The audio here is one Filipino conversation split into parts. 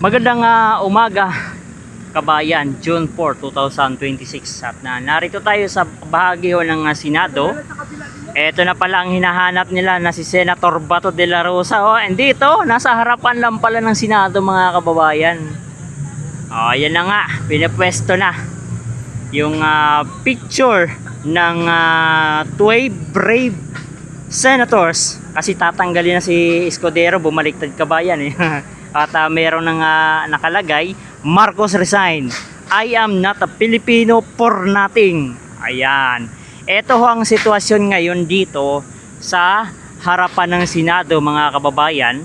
Magandang umaga kabayan, June 4, 2026 at narito tayo sa bahagi ng Senado. Ito na pala ang hinahanap nila na si Senator Bato de la Rosa. And dito, nasa harapan lang pala ng Senado mga kababayan. Yan na nga, pinapwesto na yung picture ng 12 brave senators kasi tatanggalin na si Escudero, bumaliktad kabayan eh. At meron nang nakalagay, Marcos resign. I am not a Filipino for nothing. Ayan. Ito ang sitwasyon ngayon dito sa harapan ng Senado mga kababayan.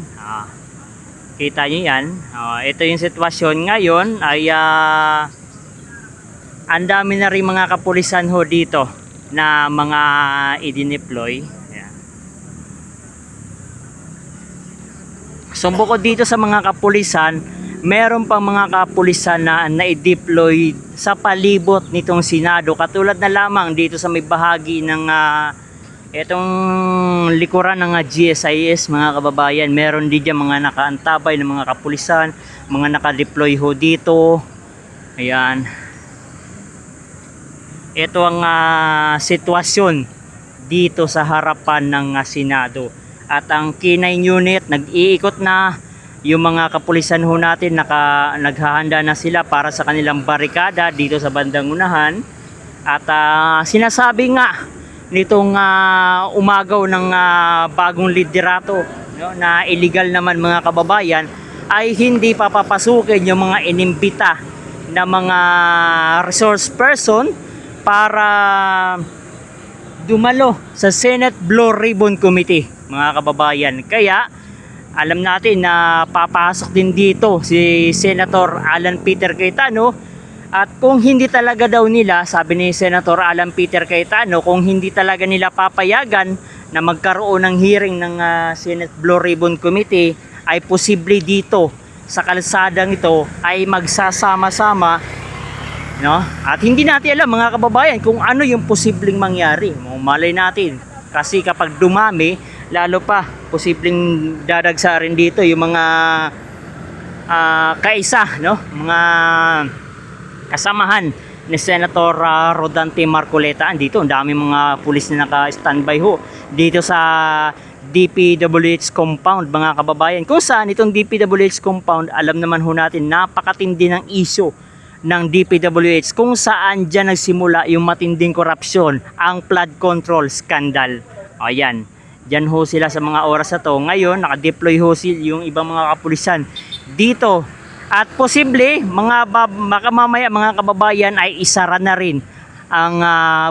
Kita nyo yan. Ito yung sitwasyon ngayon ay ang dami na rin mga kapulisan ho dito na mga i-deploy. So bukod dito sa mga kapulisan, meron pang mga kapulisan na na-deploy sa palibot nitong Senado. Katulad na lamang dito sa may bahagi ng itong likuran ng GSIS mga kababayan. Meron din dyan mga nakaantabay ng mga kapulisan, mga naka-deploy ho dito. Ayan. Ito ang sitwasyon dito sa harapan ng Senado. At ang K9 unit nag-iikot na, yung mga kapulisan ho natin naghahanda na sila para sa kanilang barikada dito sa bandang unahan. At sinasabi nga nitong umagaw ng bagong liderato, no, na illegal naman mga kababayan, ay hindi papapasukin yung mga inimbita na mga resource person para dumalo sa Senate Blue Ribbon Committee mga kababayan. Kaya alam natin na papasok din dito si Senator Alan Peter Cayetano. At kung hindi talaga daw nila, sabi ni Senator Alan Peter Cayetano, kung hindi talaga nila papayagan na magkaroon ng hearing ng Senate Blue Ribbon Committee, ay posible dito sa kalsadang ito ay magsasama-sama, no? At hindi natin alam mga kababayan kung ano yung posibleng mangyari. Malay natin kasi kapag dumami, lalo pa posibleng dadagsa rin dito yung mga kaisa, no, mga kasamahan ni Senator Rodante Marcoleta. Andito ang dami mga pulis na naka-standby ho dito sa DPWH compound mga kababayan, kung saan itong DPWH compound, alam naman ho natin, napakatindi ng issue ng DPWH, kung saan dyan nagsimula yung matinding korupsyon, ang flood control scandal. Ayan, dyan ho sila sa mga oras na to. Ngayon nakadeploy ho yung ibang mga kapulisan dito. At posible baka mamaya mga kababayan ay isara na rin ang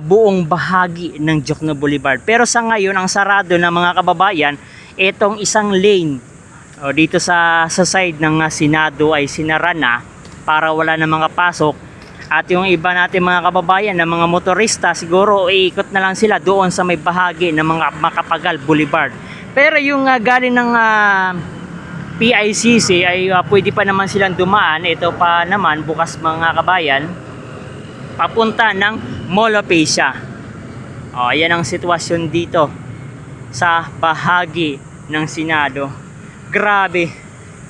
buong bahagi ng Jokno Boulevard. Pero sa ngayon ang sarado na mga kababayan, itong isang lane dito sa side ng Senado ay sinara na para wala na mga pasok. At yung iba natin mga kababayan na mga motorista, siguro iikot na lang sila doon sa may bahagi ng mga Macapagal Boulevard. Pero yung galing ng PICC ay pwede pa naman silang dumaan. Ito pa naman bukas mga kabayan, papunta ng Mall of Asia. Ayan ang sitwasyon dito sa bahagi ng Senado. Grabe.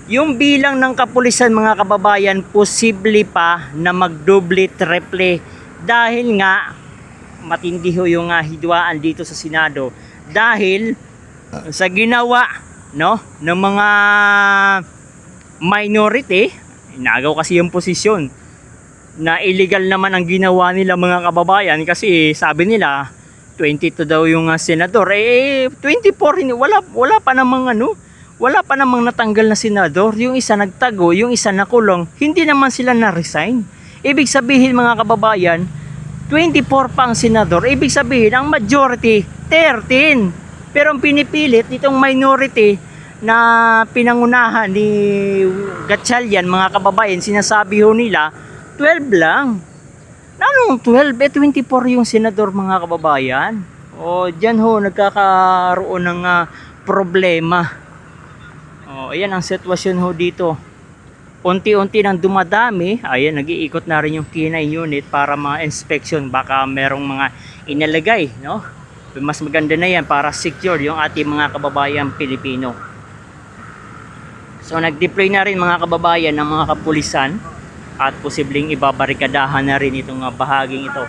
Yung bilang ng kapulisan mga kababayan, posible pa na magdoble triple dahil nga matindi ho yung hidwaan dito sa Senado dahil sa ginawa, no, ng mga minority. Inagaw kasi yung posisyon na illegal naman ang ginawa nila mga kababayan, kasi sabi nila 22 daw yung senador, 24 wala pa namang wala pa namang natanggal na senador. Yung isa nagtago, yung isa nakulong, hindi naman sila na-resign. Ibig sabihin mga kababayan, 24 pa ang senador. Ibig sabihin ang majority 13. Pero ang pinipilit itong minority na pinangunahan ni Gatchalian mga kababayan, sinasabi ho nila 12 lang. Anong 12? 24 yung senador mga kababayan. Diyan ho nagkakaroon ng problema. Ayan ang sitwasyon ho dito. Unti-unti nang dumadami. Ayan, nag-iikot na rin yung K9 unit para ma-inspection. Baka merong mga inalagay, no? Mas maganda na yan para secure yung ating mga kababayang Pilipino. So nag-deploy na rin mga kababayan ng mga kapulisan at posibleng ibabarikadahan na rin itong bahaging ito.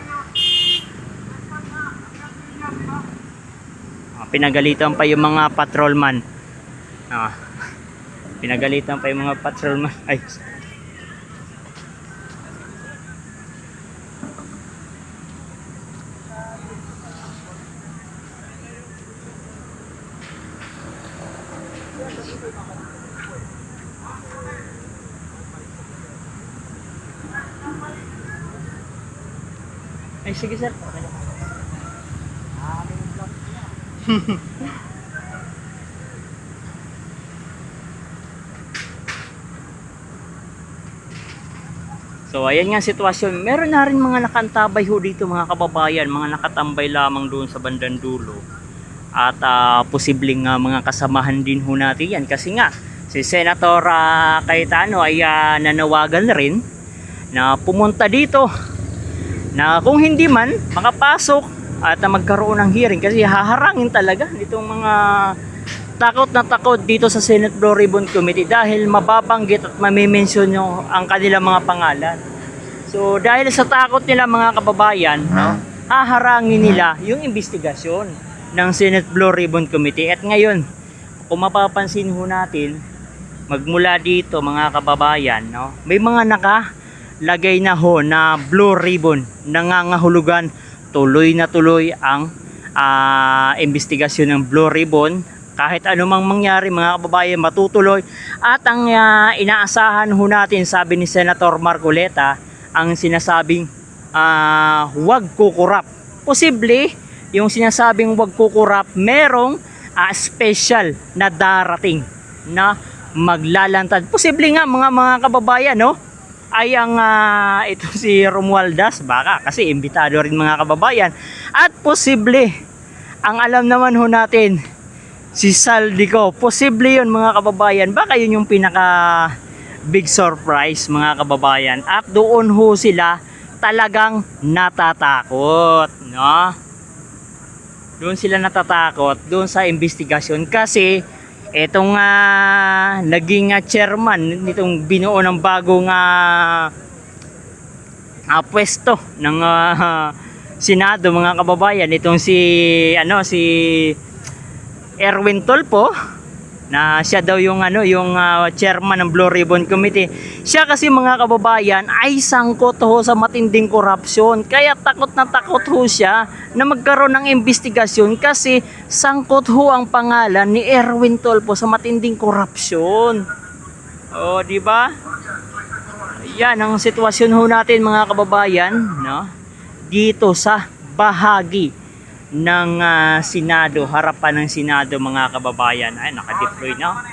Pinagalitan pa yung mga patrolman. Pinagalitan pa yung mga patrolman. Ay. Ay, sige sir. So ayan nga sitwasyon. Meron na rin mga nakantabay ho dito mga kababayan, mga nakatambay lamang doon sa bandang dulo. At posibleng mga kasamahan din ho natin yan kasi nga si Senator Cayetano ay nanawagan rin na pumunta dito na kung hindi man makapasok at magkaroon ng hearing kasi haharangin talaga nitong mga takot na takot dito sa Senate Blue Ribbon Committee dahil mababanggit at mamimension yung ang kanilang mga pangalan. So dahil sa takot nila mga kababayan, haharangin nila yung investigasyon ng Senate Blue Ribbon Committee. At ngayon, kung mapapansin ho natin, magmula dito mga kababayan, may mga nakalagay na ho na blue ribbon, nangangahulugan tuloy na tuloy ang investigasyon ng Blue Ribbon. Kahit anumang mangyari mga kababayan, matutuloy. At ang inaasahan ho natin, sabi ni Senator Marcoleta, ang sinasabing huwag kukurap. Posible yung sinasabing huwag kukurap, merong special na darating na maglalantad. Posible nga mga kababayan, ay ang ito si Romualdez baka kasi imbitado rin mga kababayan. At posible, ang alam naman ho natin, si Saldico, posible yun mga kababayan. Baka yun yung pinaka big surprise mga kababayan. At doon ho sila talagang natatakot, Doon sila natatakot doon sa investigasyon kasi etong naging chairman nitong binuo ng bagong pwesto ng Senado mga kababayan, itong si Erwin Tulfo, na siya daw yung chairman ng Blue Ribbon Committee. Siya kasi mga kababayan ay sangkot ho sa matinding korupsyon. Kaya takot na takot ho siya na magkaroon ng investigasyon kasi sangkot ho ang pangalan ni Erwin Tulfo sa matinding korupsyon. O, di ba? Yan ang sitwasyon ho natin mga kababayan, dito sa bahagi ng Senado, harapan ng Senado mga kababayan. Ay, naka-deploy na.